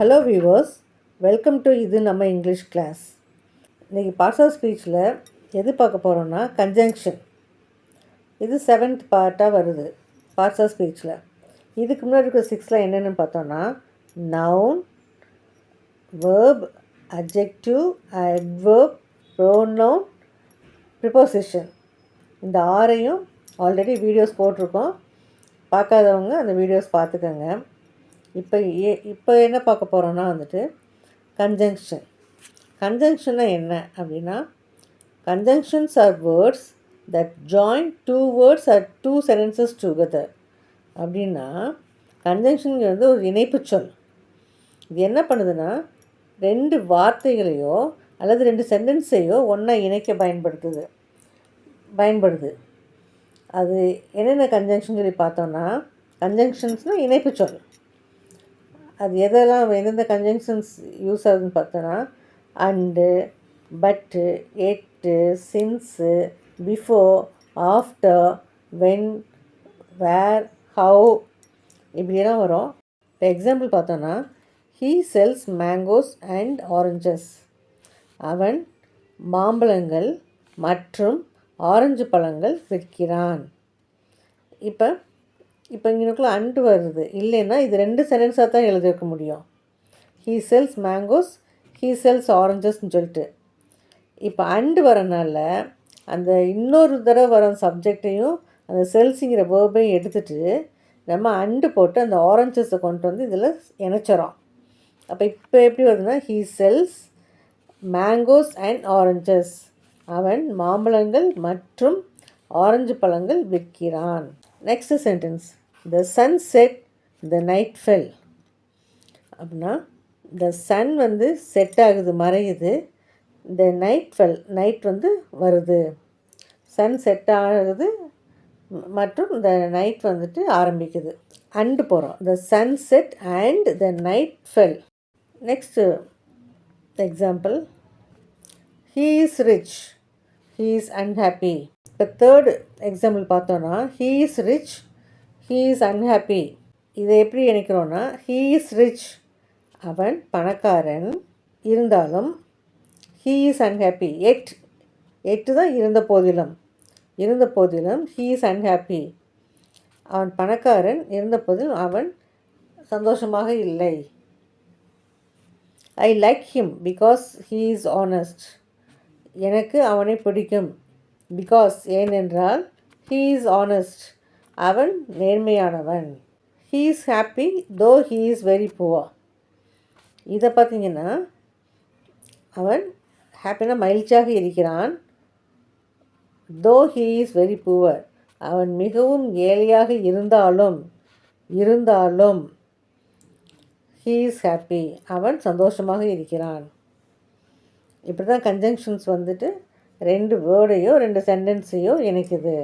Hello viewers, welcome to இது நம்ம English class. இன்றைக்கி பார்ட்ஸ் ஆஃப் ஸ்பீச்சில் எது பார்க்க போகிறோன்னா கன்ஜங்ஷன். இது 7th பார்ட்டாக வருது பார்ட்ஸ் ஆஃப் ஸ்பீச்சில். இதுக்கு முன்னாடி இருக்கிற 6ல் என்னென்னு பார்த்தோன்னா noun, verb, adjective, adverb, pronoun, preposition. இந்த 6ஐயும் ஆல்ரெடி வீடியோஸ் போட்டிருக்கோம். பார்க்காதவங்க அந்த வீடியோஸ் பார்த்துக்கோங்க. இப்போ என்ன பார்க்க போகிறோன்னா கன்ஜங்ஷன். கன்ஜங்ஷன்னா என்ன அப்படின்னா, conjunctions are words that join two words or two sentences together. அப்படின்னா கன்ஜங்ஷனுங்கிறது ஒரு இணைப்பு சொல். இது என்ன பண்ணுதுன்னா, 2 வார்த்தைகளையோ அல்லது 2 சென்டென்ஸையோ ஒன்றா இணைக்க பயன்படுது. அது என்னென்ன கன்ஜங்ஷன் சொல்லி பார்த்தோன்னா, கன்ஜங்ஷன்ஸ்னால் இணைப்பு சொல். அது எந்தெந்த கன்ஜங்ஷன்ஸ் யூஸ் ஆகுதுன்னு பார்த்தோன்னா, and, but, yet, since, before, after, when, where, how இப்படியெல்லாம் வரும். இப்போ எக்ஸாம்பிள் பார்த்தோன்னா, he sells mangoes and oranges. அவன் மாம்பழங்கள் மற்றும் ஆரஞ்சு பழங்கள் விற்கிறான். இப்போ இங்கனுக்குள்ள அண்டு வருது. இல்லைன்னா இது 2 சென்டென்ஸாக தான் எழுதியிருக்க முடியும். He sells mangoes, he sells ஆரஞ்சஸ்ன்னு சொல்லிட்டு. இப்போ அண்டு வரனால அந்த இன்னொரு தடவை வர சப்ஜெக்டையும் அந்த செல்ஸுங்கிற வேர்பையும் எடுத்துகிட்டு நம்ம அண்டு போட்டு அந்த ஆரஞ்சஸை கொண்டு வந்து இதில் இணைச்சிரோம். அப்போ இப்போ எப்படி வருதுன்னா, he sells mangoes and oranges. அவன் மாம்பழங்கள் மற்றும் ஆரஞ்சு பழங்கள் விற்கிறான். Next sentence, the sun set, the night fell. அப்படின்னா the sun செட் ஆகுது, மறையுது. the night fell, நைட் வருது. சன் செட் ஆகுது மற்றும் the night ஆரம்பிக்குது. அண்டு போகிறோம். the sun set and the night fell. Next example, he is rich, he is unhappy. இப்போ third example பார்த்தோன்னா, he is rich, he is unhappy. இதை எப்படி நினைக்கிறோன்னா, he is rich, அவன் பணக்காரன், இருந்தாலும் he is unhappy, எட்டு தான் இருந்த போதிலும் he is unhappy. அவன் பணக்காரன் இருந்த போதிலும் அவன் சந்தோஷமாக இல்லை. I like him because he is honest. எனக்கு அவனை பிடிக்கும். because ஏனென்றால் he is honest, அவன் நேர்மையானவன். he is happy though he is very poor. இதை பார்த்திங்கன்னா, அவன் ஹாப்பினா மகிழ்ச்சியாக இருக்கிறான். though he is very poor, அவன் மிகவும் ஏழையாக இருந்தாலும் he is happy, அவன் சந்தோஷமாக இருக்கிறான். இப்படி தான் கன்ஜங்ஷன்ஸ் 2 வேர்டையோ 2 சென்டென்ஸையோ இணைக்குது.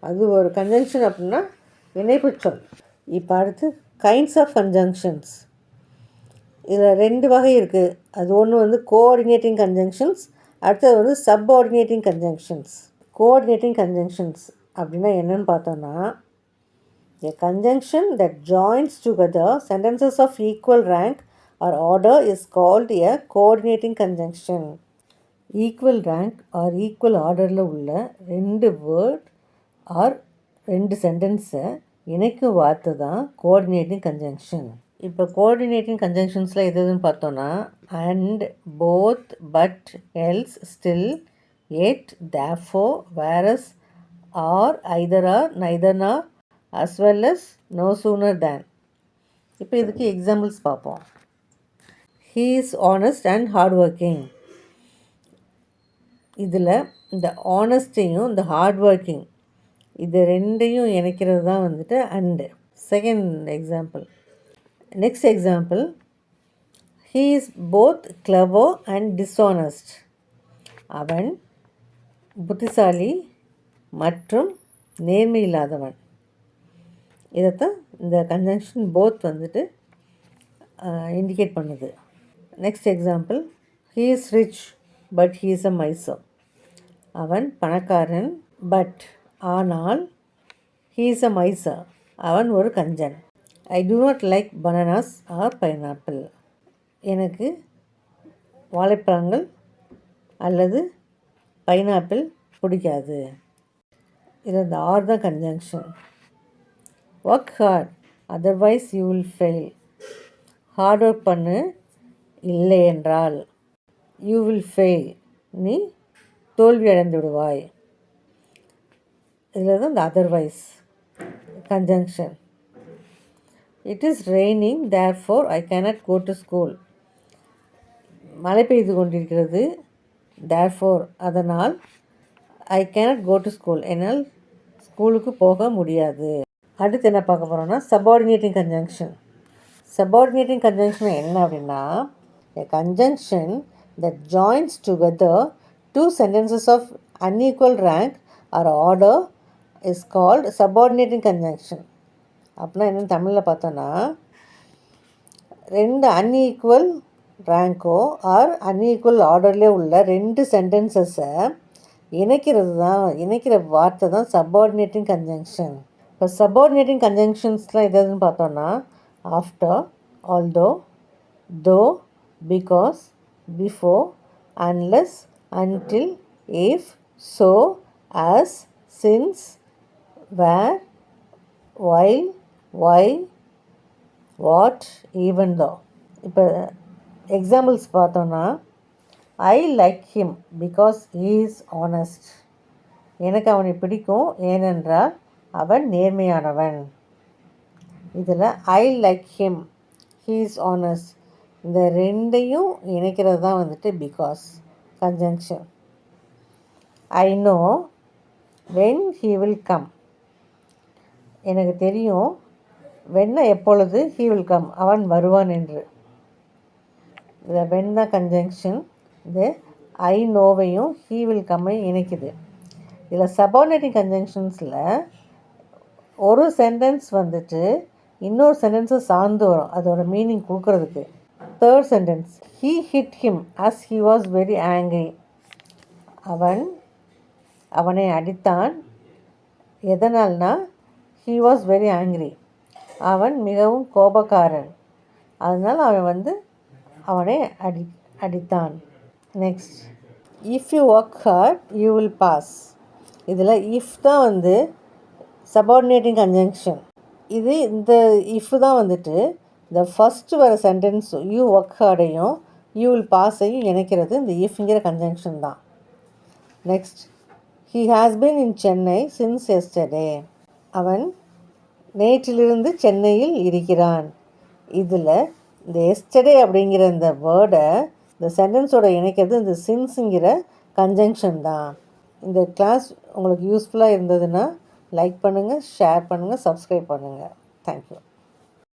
அது ஒரு கன்ஜங்ஷன் அப்படின்னா இணைப்பு சொல். இப்போ அடுத்து கைண்ட்ஸ் ஆஃப் கன்ஜங்ஷன்ஸ். இதில் 2 வகை இருக்குது. அது ஒன்று கோஆர்டினேட்டிங் கன்ஜங்ஷன்ஸ், அடுத்தது சப்ஆர்டினேட்டிங் கன்ஜங்ஷன்ஸ். கோஆர்டினேட்டிங் கன்ஜங்ஷன்ஸ் அப்படின்னா என்னென்னு பார்த்தோன்னா, a conjunction that joins together sentences of equal rank or order is called a coordinating conjunction. Equal rank R equal ஆர்டரில் உள்ள 2 வேர்ட் ஆர் 2 சென்டென்ஸை இணைக்கும் வார்த்தை தான் கோஆர்டினேட்டிங் கன்ஜங்ஷன். இப்போ கோஆர்டினேட்டிங் கன்ஜங்ஷன்ஸில் எதுன்னு பார்த்தோன்னா, and, both, but, else, still, yet, therefore, whereas, or, either or, neither nor, as well as no sooner than. இப்போ இதுக்கு எக்ஸாம்பிள்ஸ் பார்ப்போம். he is honest and hardworking. இதில் இந்த ஆனஸ்டையும் இந்த ஹார்ட் ஒர்க்கிங் இது 2ஐயும் இணைக்கிறது தான் and. Second example. Next example, he is both clever and dishonest. அவன் புத்திசாலி மற்றும் நேர்மை இல்லாதவன். இதைத்தான் இந்த கன்ஜங்ஷன் போத் இண்டிகேட் பண்ணுது. Next example, he is rich but he is a miser. அவன் பணக்காரன், ஆனால் he is a miser, அவன் ஒரு கஞ்சன். I do not like bananas or pineapple. எனக்கு வாழைப்பழங்கள் அல்லது பைனாப்பிள் பிடிக்காது. இதில் இந்த ஆர் தான் conjunction. Work hard otherwise you will fail. Hard work பண்ணு, இல்லை என்றால் யூ வில் ஃபெயில், நீ தோல்வி அடைந்து விடுவாய். இதில் தான் இந்த otherwise conjunction. It is raining therefore I cannot go to school. மழை பெய்து கொண்டிருக்கிறது, தேர்ஃபோர் அதனால், I cannot go to school என்னால் ஸ்கூலுக்கு போக முடியாது. அடுத்து என்ன பார்க்க போகிறோம்னா சபார்டினேட்டிங் கன்ஜங்ஷன். சபார்டினேட்டிங் கன்ஜங்ஷன் என்ன அப்படின்னா, a conjunction that joins together two sentences of unequal rank or order is called subordinating conjunction. அப்படின்னா என்னென்னு தமிழில் பார்த்தோன்னா, ரெண்டு அன்ஈக்குவல் ரேங்கோ ஆர் அன்ஈக்குவல் ஆர்டர்லேயே உள்ள ரெண்டு சென்டென்சஸை இணைக்கிற வார்த்தை தான் சபார்டினேட்டிங் கன்ஜங்ஷன். இப்போ சபார்டினேட்டிங் கன்ஜங்ஷன்ஸ்லாம் எதுன்னு பார்த்தோன்னா, ஆஃப்டர், ஆல்தோ, தோ, because, before, unless, until, if, so, as, since, where, while, why, what, even though. இப்போ எக்ஸாம்பிள்ஸ் பார்த்தோன்னா, I like him because he is honest. எனக்கு அவனை பிடிக்கும் ஏனென்றால் அவன் நேர்மையானவன். இதில் I like him, he is honest, இந்த ரெண்டையும் இணைக்கிறது தான் வந்துட்டு because conjunction. I know when he will come. எனக்கு தெரியும் வென்ன எப்பொழுது, ஹீ வில் கம் அவன் வருவான் என்று. இதில் வென் தான் கன்ஜங்ஷன். இது ஐ நோவையும் ஹீ வில் கம்மையும் இணைக்குது. இதில் சபார்டினேட்டிங் கன்ஜங்ஷன்ஸில் ஒரு சென்டென்ஸ் வந்துட்டு இன்னொரு சென்டென்ஸை சார்ந்து வரும் அதோட மீனிங் கொடுக்கறதுக்கு. Third sentence, he hit him as he was very angry. அவனை அடித்தான், எதனால்னா ஹீ வாஸ் வெரி ஆங்க்ரி, அவன் மிகவும் கோபக்காரன், அதனால் அவனை அடித்தான். Next, if you work hard you will pass. இதில் இஃப் தான் சபார்டினேட்டிங் கன்ஜங்ஷன். இந்த இஃப் தான் இந்த ஃபஸ்ட்டு வர சென்டென்ஸ் யூ ஒர்க் ஹார்டையும் யூ வில் பாஸையும் இணைக்கிறது இந்த இஃப்ங்கிற கன்ஜங்ஷன் தான். Next, he has been in Chennai since yesterday. அவன் நேற்றிலிருந்து சென்னையில் இருக்கிறான். இதில் இந்த எஸ்டர்டே அப்படிங்கிற இந்த வேர்டை இந்த சென்டென்ஸோட இணைக்கிறது இந்த சின்ஸுங்கிற கன்ஜங்ஷன் தான். இந்த கிளாஸ் உங்களுக்கு யூஸ்ஃபுல்லாக இருந்ததுன்னா லைக் பண்ணுங்கள், ஷேர் பண்ணுங்கள், சப்ஸ்கிரைப் பண்ணுங்கள். தேங்க்யூ.